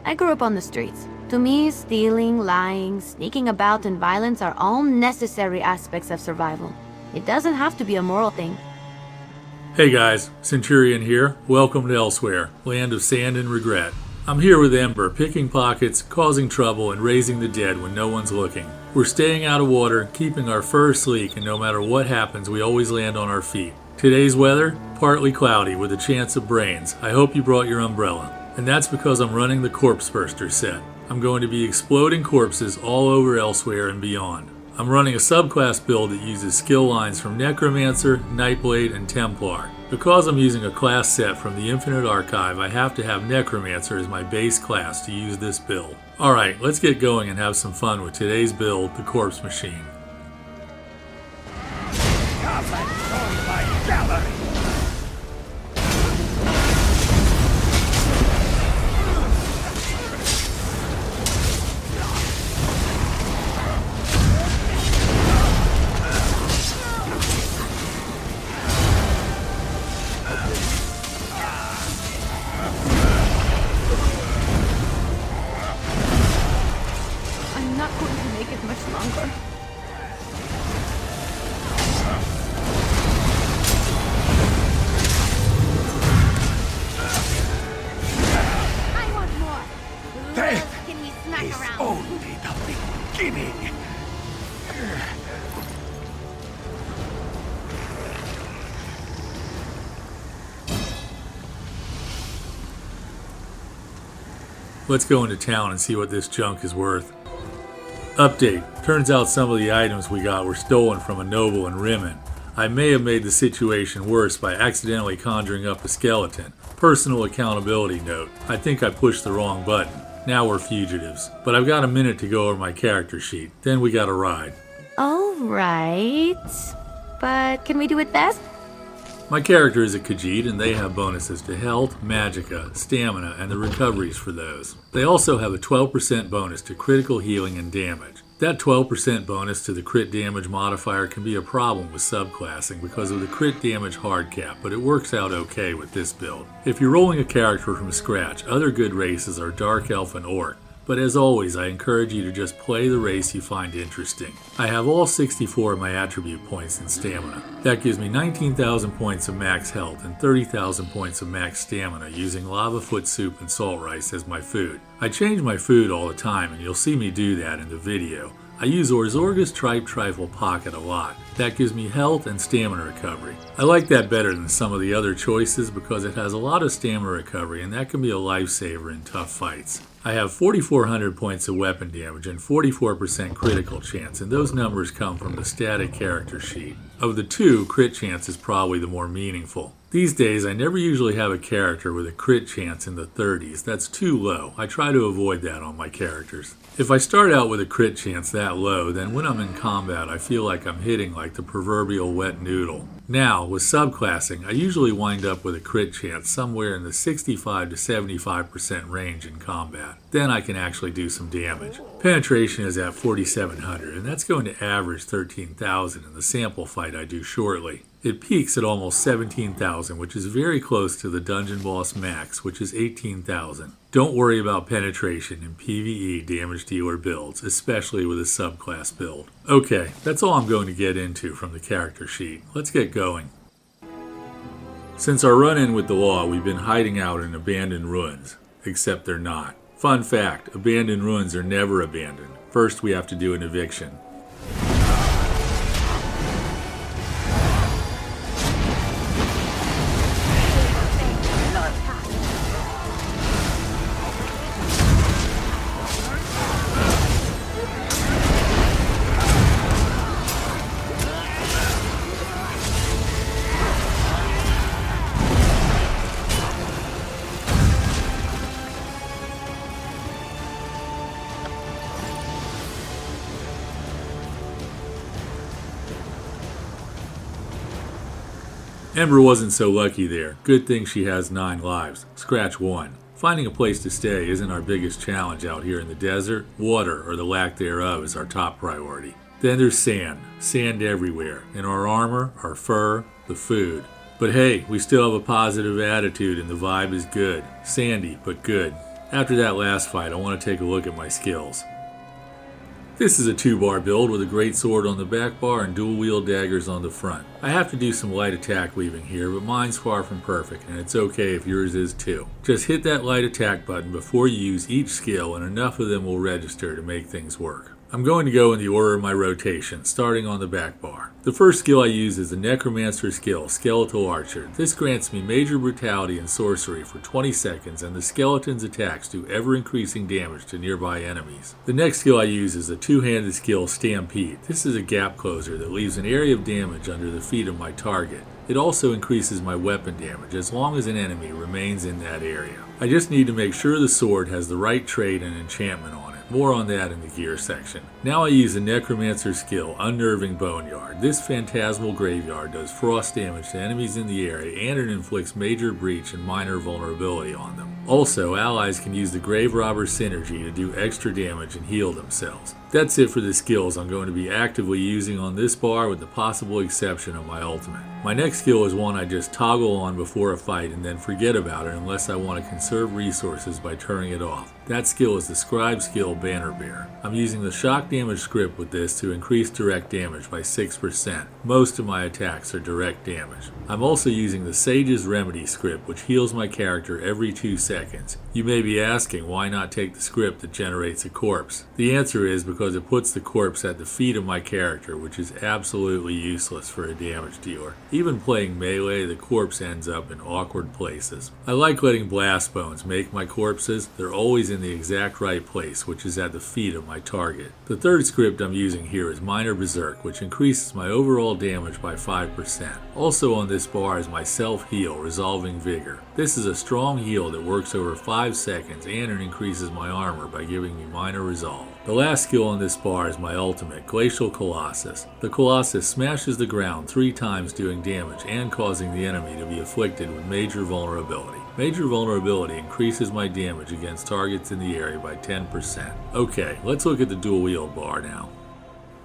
I grew up on the streets. To me, stealing, lying, sneaking about, and violence are all necessary aspects of survival. It doesn't have to be a moral thing. Hey guys, Centurion here. Welcome to Elsweyr, land of sand and regret. I'm here with Ember, picking pockets, causing trouble, and raising the dead when no one's looking. We're staying out of water, keeping our fur sleek, and no matter what happens, we always land on our feet. Today's weather? Partly cloudy with a chance of brains. I hope you brought your umbrella. And that's because I'm running the Corpse Burster set. I'm going to be exploding corpses all over Elsweyr and beyond. I'm running a subclass build that uses skill lines from Necromancer, Nightblade, and Templar. Because I'm using a class set from the Infinite Archive, I have to have Necromancer as my base class to use this build. Alright, let's get going and have some fun with today's build, the Corpse Machine. Come and join my gallery! I'm not going to make it much longer. I want more. Who else can we smack It's around? only the beginning. Let's go into town and see what this junk is worth. Update. Turns out some of the items we got were stolen from a noble in Rimmen. I may have made the situation worse by accidentally conjuring up a skeleton. Personal accountability note. I think I pushed the wrong button. Now we're fugitives. But I've got a minute to go over my character sheet. Then we got a ride. Alright. But can we do it fast? My character is a Khajiit and they have bonuses to health, magicka, stamina, and the recoveries for those. They also have a 12% bonus to critical healing and damage. That 12% bonus to the crit damage modifier can be a problem with subclassing because of the crit damage hard cap, but it works out okay with this build. If you're rolling a character from scratch, other good races are Dark Elf and Orc. But as always, I encourage you to just play the race you find interesting. I have all 64 of my attribute points in stamina. That gives me 19,000 points of max health and 30,000 points of max stamina using lava foot soup and salt rice as my food. I change my food all the time and you'll see me do that in the video. I use Orzorga's Tripe Trifle Pocket a lot. That gives me health and stamina recovery. I like that better than some of the other choices because it has a lot of stamina recovery and that can be a lifesaver in tough fights. I have 4,400 points of weapon damage and 44% critical chance, and those numbers come from the static character sheet. Of the two, crit chance is probably the more meaningful. These days, I never usually have a character with a crit chance in the 30s. That's too low. I try to avoid that on my characters. If I start out with a crit chance that low, then when I'm in combat, I feel like I'm hitting like the proverbial wet noodle. Now, with subclassing, I usually wind up with a crit chance somewhere in the 65 to 75% range in combat. Then I can actually do some damage. Penetration is at 4,700, and that's going to average 13,000 in the sample fight I do shortly. It peaks at almost 17,000, which is very close to the dungeon boss max, which is 18,000. Don't worry about penetration in PvE damage dealer builds, especially with a subclass build. Okay, that's all I'm going to get into from the character sheet. Let's get going. Since our run-in with the law, we've been hiding out in abandoned ruins, except they're not. Fun fact, abandoned ruins are never abandoned. First we have to do an eviction. Ember wasn't so lucky there. Good thing she has 9 lives. Scratch 1. Finding a place to stay isn't our biggest challenge out here in the desert. Water, or the lack thereof, is our top priority. Then there's sand. Sand everywhere. In our armor, our fur, the food. But hey, we still have a positive attitude and the vibe is good. Sandy, but good. After that last fight, I want to take a look at my skills. This is a 2-bar build with a great sword on the back bar and dual wield daggers on the front. I have to do some light attack weaving here, but mine's far from perfect, and it's okay if yours is too. Just hit that light attack button before you use each skill, and enough of them will register to make things work. I'm going to go in the order of my rotation, starting on the back bar. The first skill I use is the Necromancer skill, Skeletal Archer. This grants me major brutality and sorcery for 20 seconds, and the skeleton's attacks do ever-increasing damage to nearby enemies. The next skill I use is the two-handed skill, Stampede. This is a gap closer that leaves an area of damage under the feet of my target. It also increases my weapon damage as long as an enemy remains in that area. I just need to make sure the sword has the right trait and enchantment on it. More on that in the gear section. Now I use the Necromancer skill, Unnerving Boneyard. This phantasmal graveyard does frost damage to enemies in the area, and it inflicts major breach and minor vulnerability on them. Also, allies can use the Grave Robber synergy to do extra damage and heal themselves. That's it for the skills I'm going to be actively using on this bar, with the possible exception of my ultimate. My next skill is one I just toggle on before a fight and then forget about it unless I want to conserve resources by turning it off. That skill is the Scribe skill, Banner Bearer. I'm using the shock damage script with this to increase direct damage by 6%. Most of my attacks are direct damage. I'm also using the Sage's Remedy script, which heals my character every 2 seconds. You may be asking, why not take the script that generates a corpse? The answer is because it puts the corpse at the feet of my character, which is absolutely useless for a damage dealer. Even playing melee, the corpse ends up in awkward places. I like letting blast bones make my corpses. They're always in the exact right place, which is at the feet of my target. The third script I'm using here is Minor Berserk, which increases my overall damage by 5%. Also on this bar is my self-heal, Resolving Vigor. This is a strong heal that works over 5 seconds, and it increases my armor by giving me minor resolve. The last skill on this bar is my ultimate, Glacial Colossus. The Colossus smashes the ground 3 times, doing damage and causing the enemy to be afflicted with major vulnerability. Major vulnerability increases my damage against targets in the area by 10%. Okay, let's look at the dual wield bar now.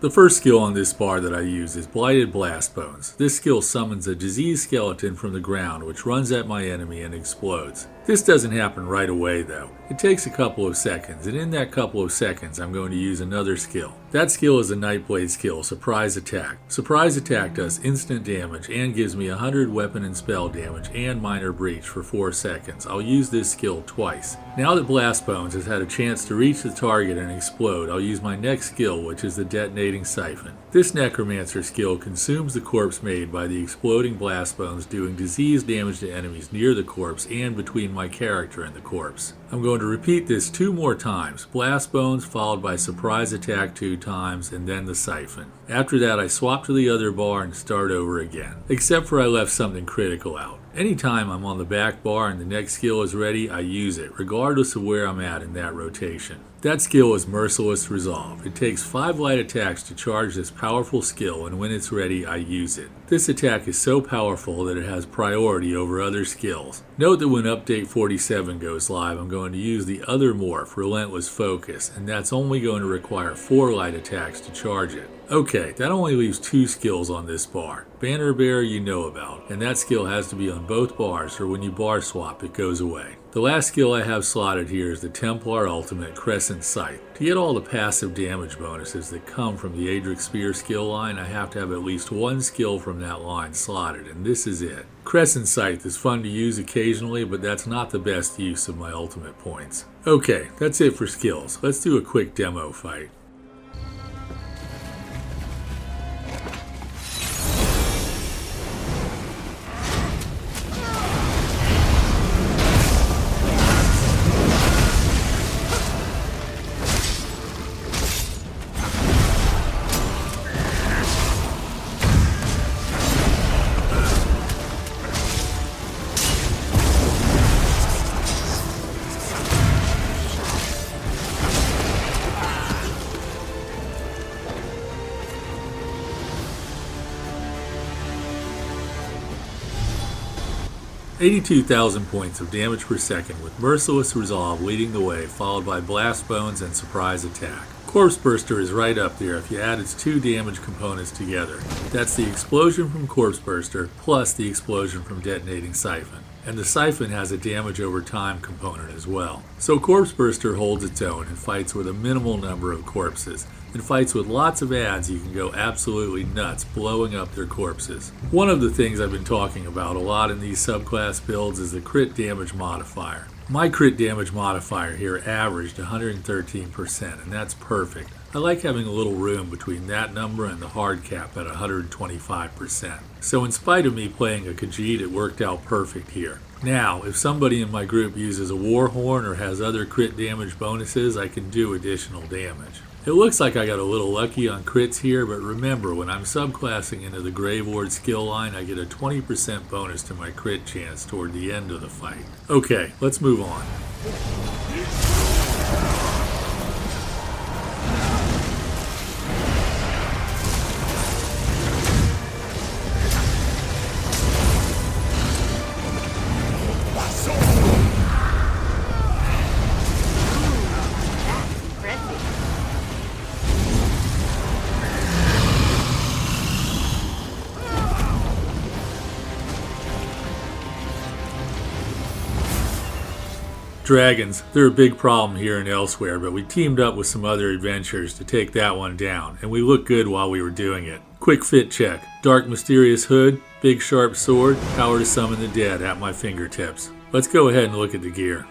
The first skill on this bar that I use is Blighted Blast Bones. This skill summons a diseased skeleton from the ground, which runs at my enemy and explodes. This doesn't happen right away though. It takes a couple of seconds, and in that couple of seconds I'm going to use another skill. That skill is a Nightblade skill, Surprise Attack. Surprise Attack does instant damage and gives me 100 weapon and spell damage and minor breach for 4 seconds. I'll use this skill twice. Now that Blast Bones has had a chance to reach the target and explode, I'll use my next skill, which is the Detonating Siphon. This Necromancer skill consumes the corpse made by the exploding blast bones, doing disease damage to enemies near the corpse and between my character and the corpse. I'm going to repeat this 2 more times. Blast bones followed by Surprise Attack 2 times, and then the Siphon. After that I swap to the other bar and start over again. Except for I left something critical out. Anytime I'm on the back bar and the next skill is ready, I use it, regardless of where I'm at in that rotation. That skill is Merciless Resolve. It takes 5 light attacks to charge this powerful skill, and when it's ready, I use it. This attack is so powerful that it has priority over other skills. Note that when Update 47 goes live, I'm going to use the other morph, Relentless Focus, and that's only going to require 4 light attacks to charge it. Okay, that only leaves 2 skills on this bar. Banner Bearer you know about, and that skill has to be on both bars, or when you bar swap it goes away. The last skill I have slotted here is the Templar Ultimate, Crescent Sight. To get all the passive damage bonuses that come from the Adric Spear skill line, I have to have at least 1 skill from that line slotted, and this is it. Crescent Sight is fun to use occasionally, but that's not the best use of my ultimate points. Okay, that's it for skills. Let's do a quick demo fight. $82,000 points of damage per second, with Merciless Resolve leading the way, followed by Blast Bones and Surprise Attack. Corpse Burster is right up there if you add its 2 damage components together. That's the explosion from Corpse Burster plus the explosion from Detonating Siphon. and the siphon has a damage over time component as well. So Corpse Burster holds its own and fights with a minimal number of corpses. In fights with lots of adds, you can go absolutely nuts, blowing up their corpses. One of the things I've been talking about a lot in these subclass builds is the crit damage modifier. My crit damage modifier here averaged 113%, and that's perfect. I like having a little room between that number and the hard cap at 125%. So in spite of me playing a Khajiit, it worked out perfect here. Now, if somebody in my group uses a war horn or has other crit damage bonuses, I can do additional damage. It looks like I got a little lucky on crits here, but remember, when I'm subclassing into the Grave Ward skill line, I get a 20% bonus to my crit chance toward the end of the fight. Okay, let's move on. Dragons, they're a big problem here in Elsweyr, but we teamed up with some other adventurers to take that one down, and we looked good while we were doing it. Quick fit check. Dark mysterious hood, big sharp sword, power to summon the dead at my fingertips. Let's go ahead and look at the gear.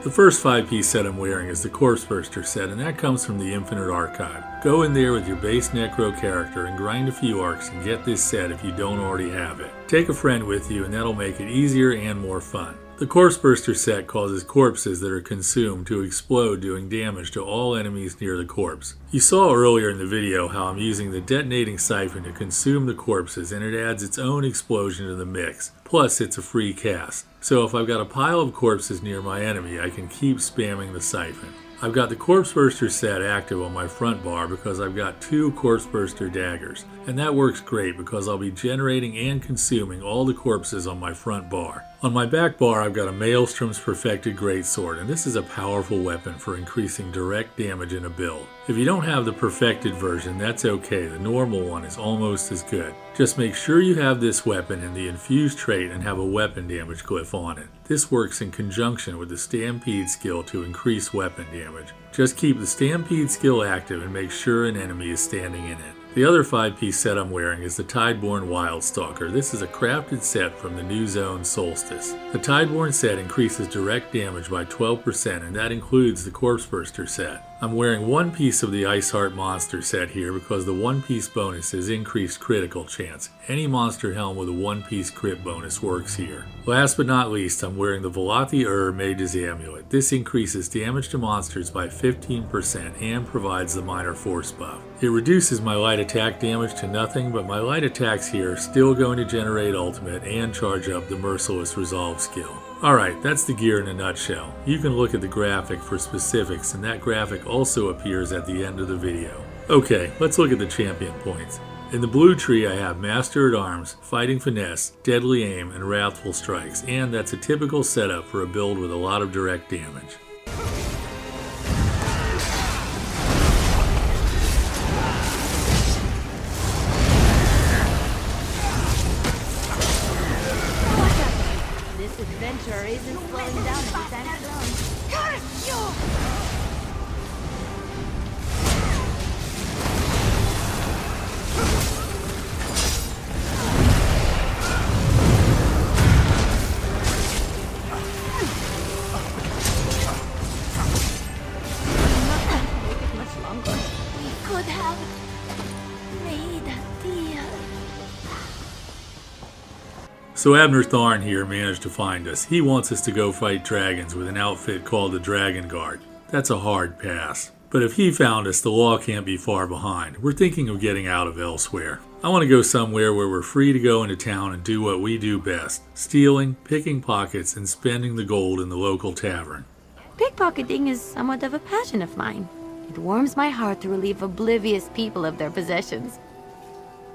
The first 5-piece set I'm wearing is the Corpse Burster set, and that comes from the Infinite Archive. Go in there with your base Necro character and grind a few arcs and get this set if you don't already have it. Take a friend with you and that'll make it easier and more fun. The Corpse Burster set causes corpses that are consumed to explode, doing damage to all enemies near the corpse. You saw earlier in the video how I'm using the detonating siphon to consume the corpses, and it adds its own explosion to the mix. Plus, it's a free cast. So if I've got a pile of corpses near my enemy, I can keep spamming the siphon. I've got the Corpse Burster set active on my front bar because I've got 2 Corpse Burster daggers, and that works great because I'll be generating and consuming all the corpses on my front bar. On my back bar, I've got a Maelstrom's Perfected Greatsword, and this is a powerful weapon for increasing direct damage in a build. If you don't have the perfected version, that's okay. The normal one is almost as good. Just make sure you have this weapon in the infused trait and have a weapon damage glyph on it. This works in conjunction with the Stampede skill to increase weapon damage. Just keep the Stampede skill active and make sure an enemy is standing in it. The other 5-piece set I'm wearing is the Tideborn Wildstalker. This is a crafted set from the New Zone Solstice. The Tideborn set increases direct damage by 12%, and that includes the Corpse Burster set. I'm wearing 1 piece of the Iceheart monster set here because the 1-piece bonus is increased critical chance. Any monster helm with a 1-piece crit bonus works here. Last but not least, I'm wearing the Velothi Mage's Amulet. This increases damage to monsters by 15% and provides the minor force buff. It reduces my light attack damage to nothing, but my light attacks here are still going to generate ultimate and charge up the Merciless Resolve skill. Alright, that's the gear in a nutshell. You can look at the graphic for specifics, and that graphic also appears at the end of the video. Okay, let's look at the champion points. In the blue tree I have Master at Arms, Fighting Finesse, Deadly Aim, and Wrathful Strikes, and that's a typical setup for a build with a lot of direct damage. This adventure isn't slowing down anytime soon. Curse you! Make it much longer. We could have made a deal. So Abner Tharn here managed to find us. He wants us to go fight dragons with an outfit called the Dragon Guard. That's a hard pass. But if he found us, the law can't be far behind. We're thinking of getting out of Elsweyr. I want to go somewhere where we're free to go into town and do what we do best. Stealing, picking pockets, and spending the gold in the local tavern. Pickpocketing is somewhat of a passion of mine. It warms my heart to relieve oblivious people of their possessions.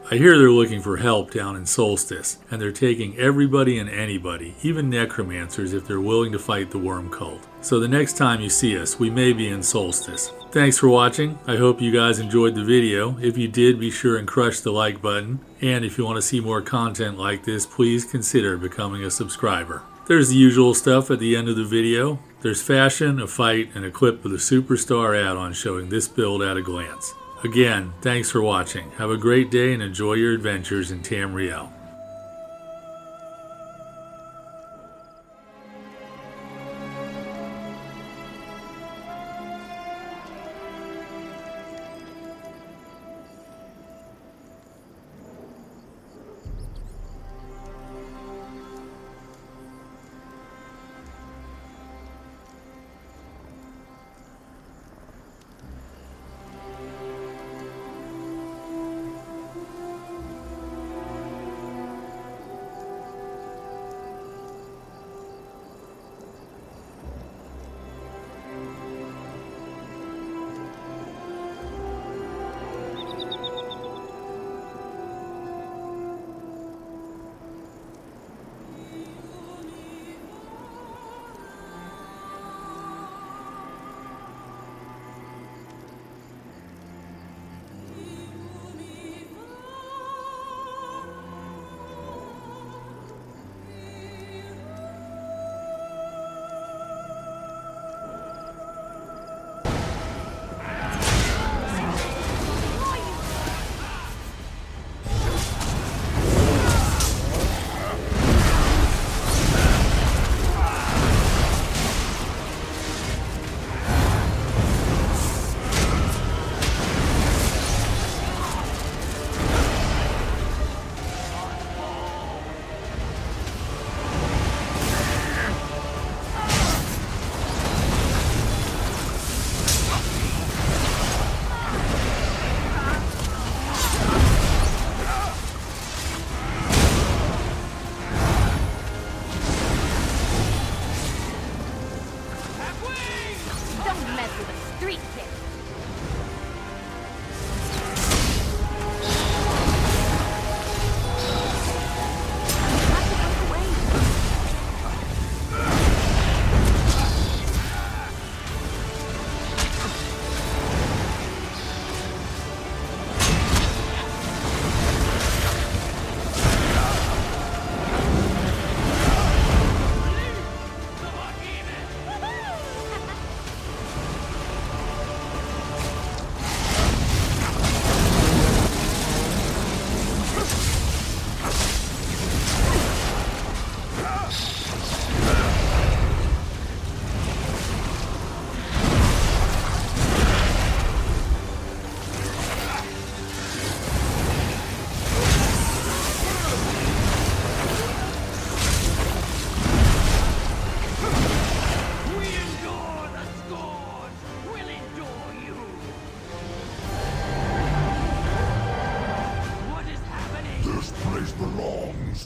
I hear they're looking for help down in Solstice, and they're taking everybody and anybody, even necromancers, if they're willing to fight the worm cult. So the next time you see us, we may be in Solstice. Thanks for watching. I hope you guys enjoyed the video. If you did, be sure and crush the like button. And if you want to see more content like this, please consider becoming a subscriber. There's the usual stuff at the end of the video. There's fashion, a fight, and a clip of the Superstar add-on showing this build at a glance. Again, thanks for watching. Have a great day and enjoy your adventures in Tamriel.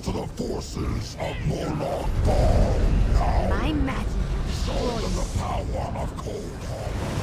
To the forces of Morlock Ball now. My magic Show them destroys. the power of Cold Harbor.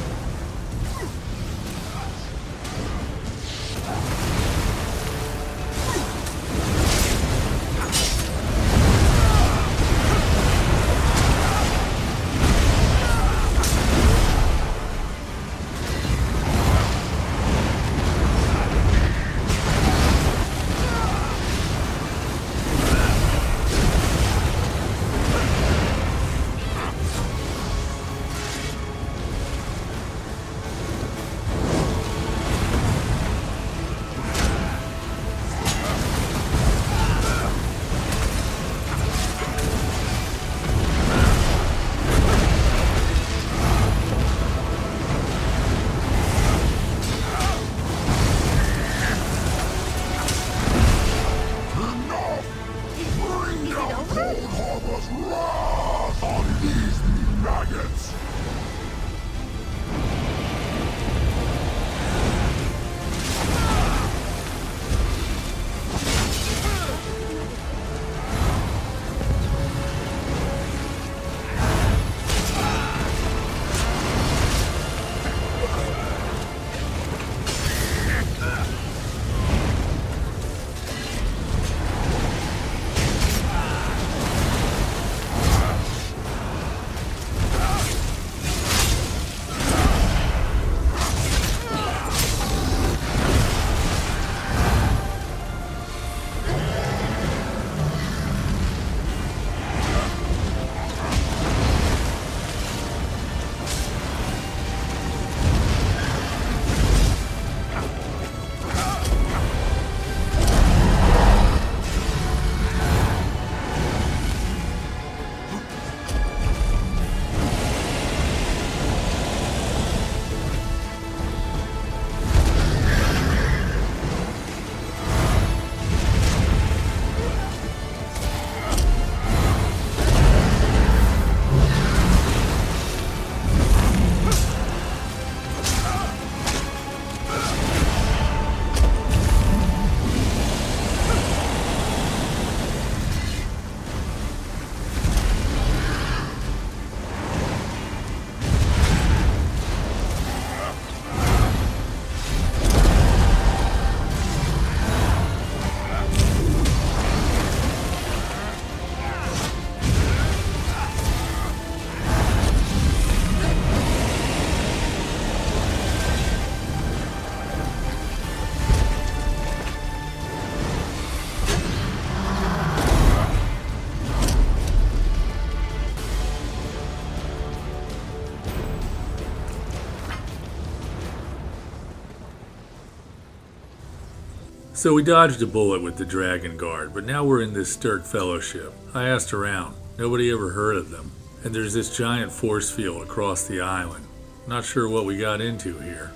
So we dodged a bullet with the Dragon Guard, but now we're in this Stirk Fellowship. I asked around. Nobody ever heard of them. And there's this giant force field across the island. Not sure what we got into here.